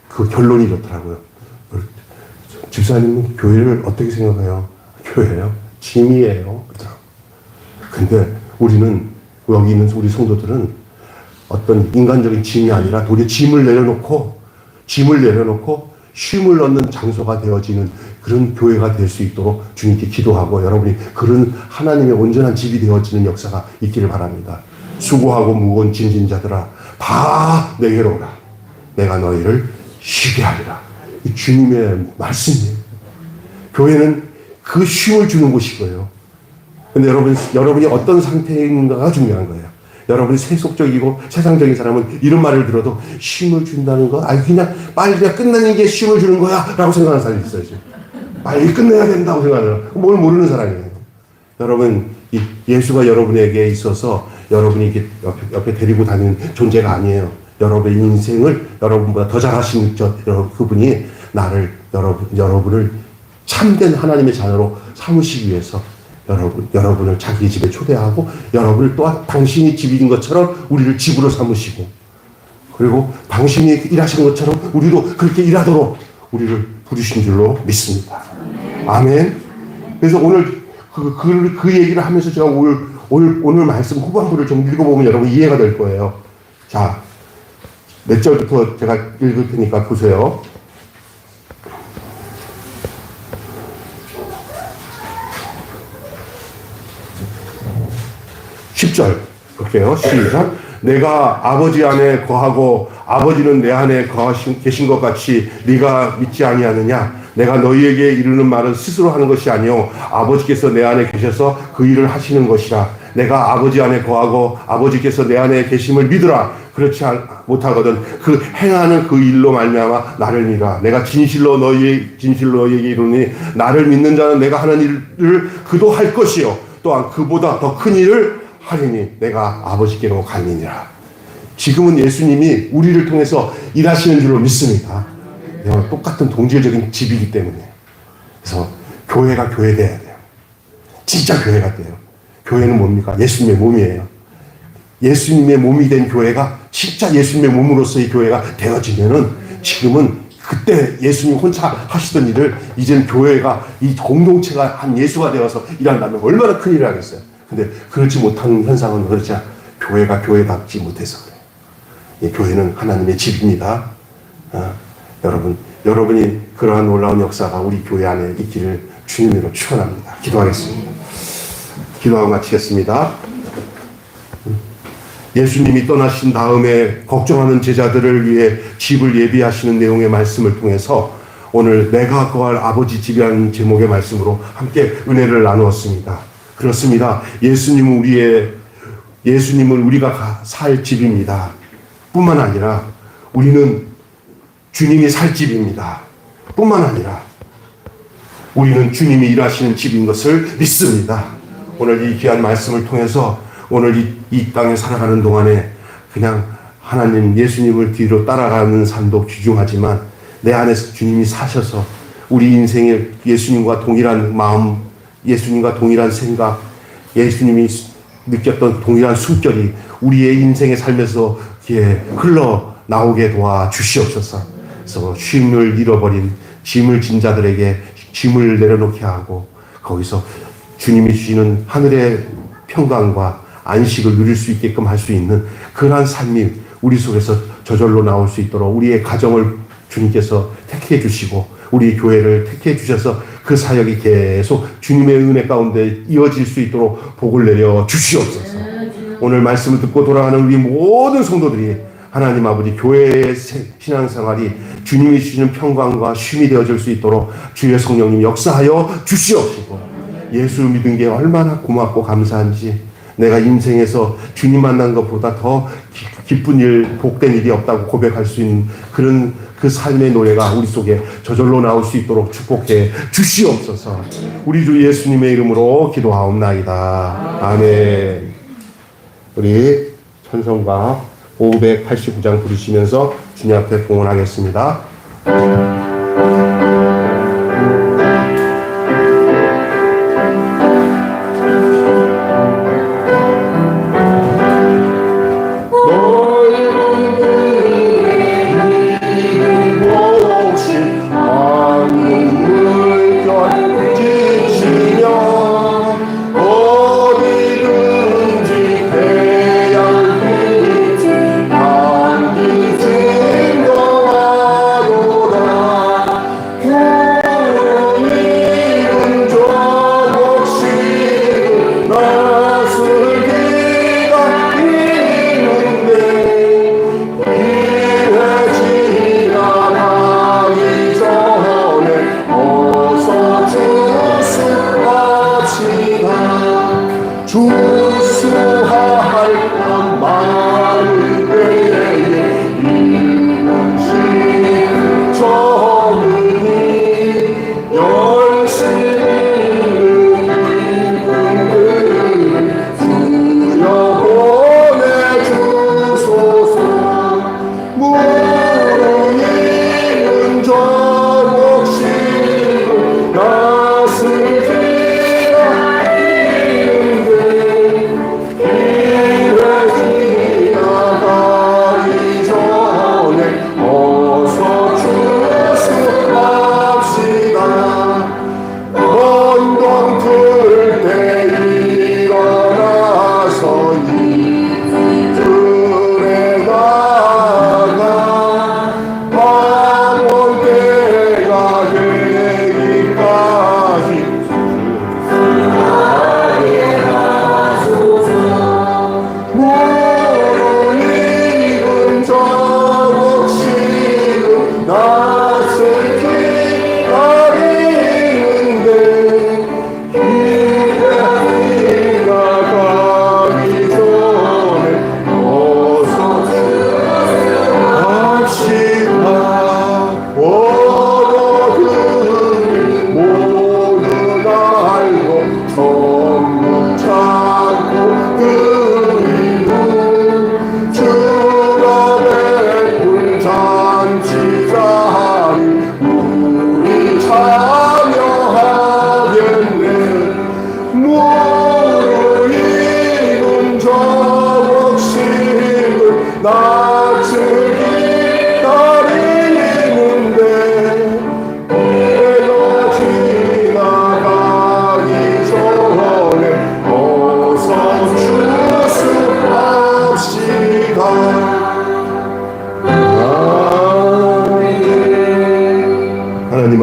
그 결론이 이렇더라고요. 집사님은 교회를 어떻게 생각해요? 교회요? 짐이에요. 근데 우리는 여기 있는 우리 성도들은 어떤 인간적인 짐이 아니라 도리어 짐을 내려놓고 쉼을 얻는 장소가 되어지는 그런 교회가 될 수 있도록 주님께 기도하고 여러분이 그런 하나님의 온전한 집이 되어지는 역사가 있기를 바랍니다. 수고하고 무거운 짐진 자들아 다 내게로 오라. 내가 너희를 쉬게 하리라. 이 주님의 말씀이에요. 교회는 그 쉼을 주는 곳이고요. 근데 여러분이 어떤 상태인가가 중요한 거예요. 여러분이 세속적이고 세상적인 사람은 이런 말을 들어도 쉼을 준다는 거, 그냥 빨리 그냥 끝나는 게 쉼을 주는 거야 라고 생각하는 사람이 있어요. 지금. 빨리 끝내야 된다고 생각하는 뭘 모르는 사람이에요. 여러분, 예수가 여러분에게 있어서 여러분이 이렇게 옆에 데리고 다니는 존재가 아니에요. 여러분의 인생을 여러분보다 더 잘하시는 그분이 여러분을 참된 하나님의 자녀로 삼으시기 위해서 여러분을 자기 집에 초대하고 여러분을 또한 당신이 집인 것처럼 우리를 집으로 삼으시고, 그리고 당신이 일하시는 것처럼 우리도 그렇게 일하도록 우리를 부르신 줄로 믿습니다. 아멘. 그래서 오늘 그 얘기를 하면서 제가 오늘 말씀 후반부를 좀 읽어보면 여러분 이해가 될 거예요. 자, 몇 절부터 제가 읽을 테니까 보세요. 10절 볼게요. 시작. 내가 아버지 안에 거하고 아버지는 내 안에 계신 것 같이 네가 믿지 아니하느냐? 내가 너희에게 이르는 말은 스스로 하는 것이 아니요 아버지께서 내 안에 계셔서 그 일을 하시는 것이라. 내가 아버지 안에 거하고 아버지께서 내 안에 계심을 믿으라. 그렇지 못하거든 그 행하는 그 일로 말미암아 나를 믿으라. 내가 진실로 너희에게 이르니 나를 믿는 자는 내가 하는 일을 그도 할 것이요 또한 그보다 더 큰 일을 하리니 내가 아버지께로 갈리니라. 지금은 예수님이 우리를 통해서 일하시는 줄로 믿습니다. 똑같은 동질적인 집이기 때문에. 그래서 교회가 교회돼야 돼요. 진짜 교회가 돼요. 교회는 뭡니까? 예수님의 몸이에요. 예수님의 몸이 된 교회가 진짜 예수님의 몸으로서의 교회가 되어지면은, 지금은 그때 예수님 혼자 하시던 일을 이제는 교회가 이 공동체가 한 예수가 되어서 일한다면 얼마나 큰 일을 하겠어요. 근데 그렇지 못하는 현상은 그렇지 교회가 교회답지 못해서 그래요. 예, 교회는 하나님의 집입니다. 여러분이 그러한 놀라운 역사가 우리 교회 안에 있기를 주님으로 축원합니다. 기도하겠습니다. 기도하고 마치겠습니다. 예수님이 떠나신 다음에 걱정하는 제자들을 위해 집을 예비하시는 내용의 말씀을 통해서 오늘 내가 거할 아버지 집이라는 제목의 말씀으로 함께 은혜를 나누었습니다. 그렇습니다. 예수님은 우리가 살 집입니다. 뿐만 아니라 우리는 주님이 살 집입니다. 뿐만 아니라 우리는 주님이 일하시는 집인 것을 믿습니다. 오늘 이 귀한 말씀을 통해서 오늘 이 땅에 살아가는 동안에 그냥 하나님 예수님을 뒤로 따라가는 삶도 귀중하지만 내 안에서 주님이 사셔서 우리 인생에 예수님과 동일한 마음, 예수님과 동일한 생각, 예수님이 느꼈던 동일한 숨결이 우리의 인생의 삶에서 흘러나오게 도와 주시옵소서. 그래서 쉼을 잃어버린 짐을 진 자들에게 짐을 내려놓게 하고 거기서 주님이 주시는 하늘의 평강과 안식을 누릴 수 있게끔 할 수 있는 그러한 삶이 우리 속에서 저절로 나올 수 있도록 우리의 가정을 주님께서 택해 주시고 우리 교회를 택해 주셔서 그 사역이 계속 주님의 은혜 가운데 이어질 수 있도록 복을 내려 주시옵소서. 오늘 말씀을 듣고 돌아가는 우리 모든 성도들이 하나님 아버지 교회의 신앙생활이 주님이 주시는 평강과 쉼이 되어질 수 있도록 주의 성령님 역사하여 주시옵시고, 예수 믿은 게 얼마나 고맙고 감사한지, 내가 인생에서 주님 만난 것보다 더 기쁜 일, 복된 일이 없다고 고백할 수 있는 그런 그 삶의 노래가 우리 속에 저절로 나올 수 있도록 축복해 주시옵소서. 우리 주 예수님의 이름으로 기도하옵나이다. 아멘. 우리 찬송가 589장 부르시면서 주님 앞에 봉헌하겠습니다.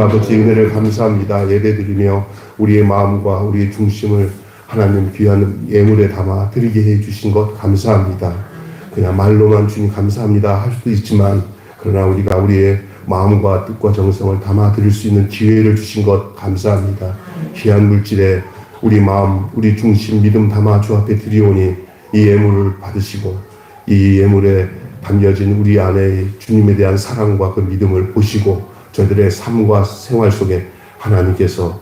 아버지 은혜를 감사합니다. 예배드리며 우리의 마음과 우리의 중심을 하나님 귀한 예물에 담아 드리게 해주신 것 감사합니다. 그냥 말로만 주님 감사합니다 할 수도 있지만 그러나 우리가 우리의 마음과 뜻과 정성을 담아 드릴 수 있는 기회를 주신 것 감사합니다. 귀한 물질에 우리 마음, 우리 중심, 믿음 담아 주 앞에 드리오니 이 예물을 받으시고 이 예물에 담겨진 우리 안에 주님에 대한 사랑과 그 믿음을 보시고 저들의 삶과 생활 속에 하나님께서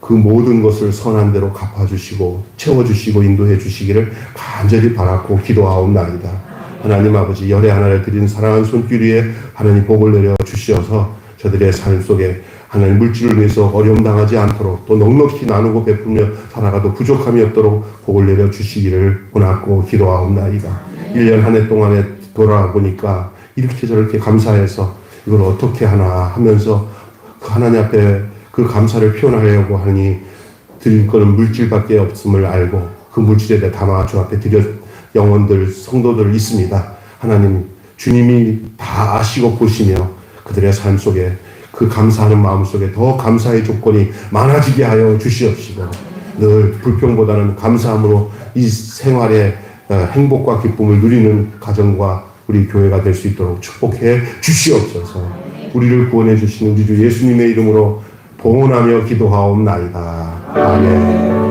그 모든 것을 선한 대로 갚아주시고 채워주시고 인도해 주시기를 간절히 바라고 기도하옵나이다. 하나님 아버지 열의 하나를 드린 사랑하는 손길 위에 하나님 복을 내려 주시어서 저들의 삶 속에 하나님 물질을 위해서 어려움 당하지 않도록 또 넉넉히 나누고 베풀며 살아가도 부족함이 없도록 복을 내려 주시기를 원하고 기도하옵나이다. 1년 한 해 동안에 돌아보니까 이렇게 저렇게 감사해서 이걸 어떻게 하나 하면서 그 하나님 앞에 그 감사를 표현하려고 하니 드릴 거는 물질밖에 없음을 알고 그 물질에 대해 담아 주 앞에 드려 영혼들, 성도들 있습니다. 하나님, 주님이 다 아시고 보시며 그들의 삶 속에 그 감사하는 마음 속에 더 감사의 조건이 많아지게 하여 주시옵시고 늘 불평보다는 감사함으로 이 생활의 행복과 기쁨을 누리는 가정과 우리 교회가 될 수 있도록 축복해 주시옵소서. 우리를 구원해 주시는 우리 주 예수님의 이름으로 봉헌하며 기도하옵나이다. 아멘.